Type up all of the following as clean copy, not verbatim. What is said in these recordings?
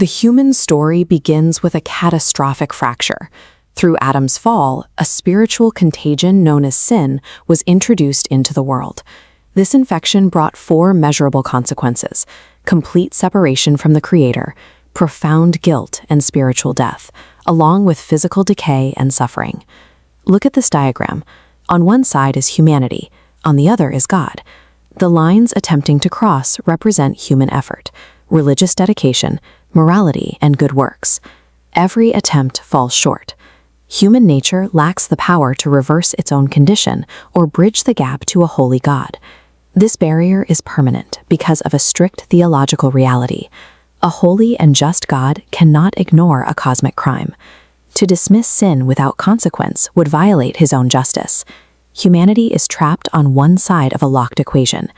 The human story begins with a catastrophic fracture. Through Adam's fall, a spiritual contagion known as sin was introduced into the world. This infection brought four measurable consequences: complete separation from the Creator, profound guilt and spiritual death, along with physical decay and suffering. Look at this diagram. On one side is humanity, on the other is God. The lines attempting to cross represent human effort, religious dedication, morality, and good works. Every attempt falls short. Human nature lacks the power to reverse its own condition or bridge the gap to a holy God. This barrier is permanent because of a strict theological reality. A holy and just God cannot ignore a cosmic crime. To dismiss sin without consequence would violate his own justice. Humanity is trapped on one side of a locked equation.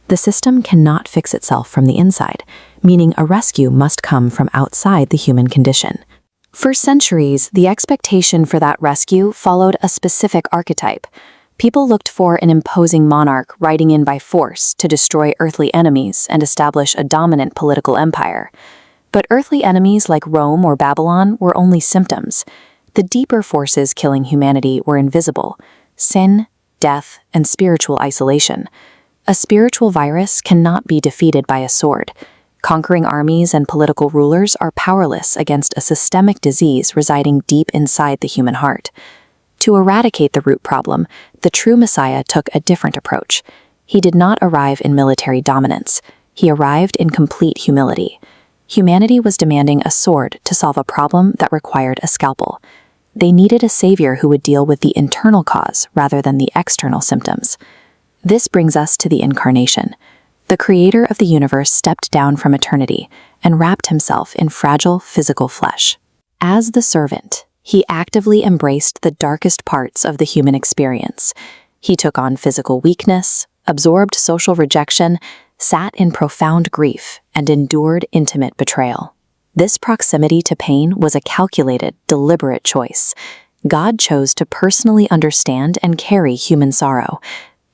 The system cannot fix itself from the inside, meaning a rescue must come from outside the human condition. For centuries, the expectation for that rescue followed a specific archetype. People looked for an imposing monarch riding in by force to destroy earthly enemies and establish a dominant political empire. But earthly enemies like Rome or Babylon were only symptoms. The deeper forces killing humanity were invisible: sin, death, and spiritual isolation. A spiritual virus cannot be defeated by a sword. Conquering armies and political rulers are powerless against a systemic disease residing deep inside the human heart. To eradicate the root problem, the true Messiah took a different approach. He did not arrive in military dominance. He arrived in complete humility. Humanity was demanding a sword to solve a problem that required a scalpel. They needed a savior who would deal with the internal cause rather than the external symptoms. This brings us to the Incarnation. The Creator of the universe stepped down from eternity and wrapped himself in fragile physical flesh. As the servant, he actively embraced the darkest parts of the human experience. He took on physical weakness, absorbed social rejection, sat in profound grief, and endured intimate betrayal. This proximity to pain was a calculated, deliberate choice. God chose to personally understand and carry human sorrow.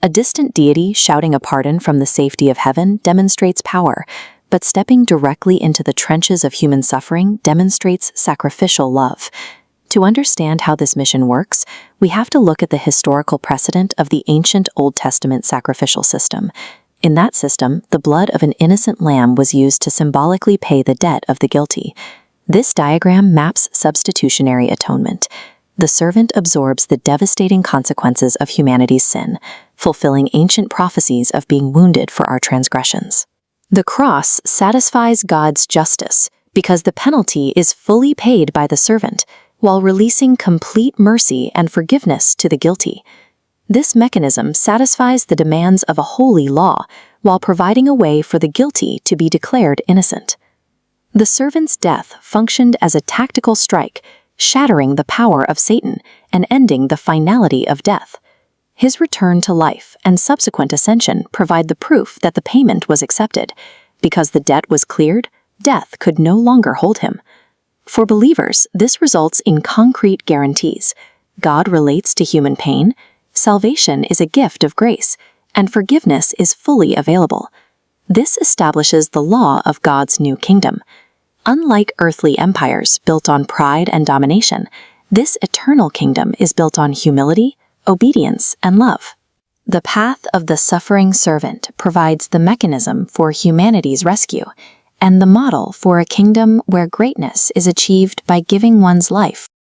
A distant deity shouting a pardon from the safety of heaven demonstrates power, but stepping directly into the trenches of human suffering demonstrates sacrificial love. To understand how this mission works, we have to look at the historical precedent of the ancient Old Testament sacrificial system. In that system, the blood of an innocent lamb was used to symbolically pay the debt of the guilty. This diagram maps substitutionary atonement. The servant absorbs the devastating consequences of humanity's sin, fulfilling ancient prophecies of being wounded for our transgressions. The cross satisfies God's justice because the penalty is fully paid by the servant, while releasing complete mercy and forgiveness to the guilty. This mechanism satisfies the demands of a holy law while providing a way for the guilty to be declared innocent. The servant's death functioned as a tactical strike, shattering the power of Satan and ending the finality of death. His return to life and subsequent ascension provide the proof that the payment was accepted. Because the debt was cleared, death could no longer hold him. For believers, this results in concrete guarantees. God relates to human pain, salvation is a gift of grace, and forgiveness is fully available. This establishes the law of God's new kingdom. Unlike earthly empires built on pride and domination, this eternal kingdom is built on humility, obedience, and love. The path of the suffering servant provides the mechanism for humanity's rescue and the model for a kingdom where greatness is achieved by giving one's life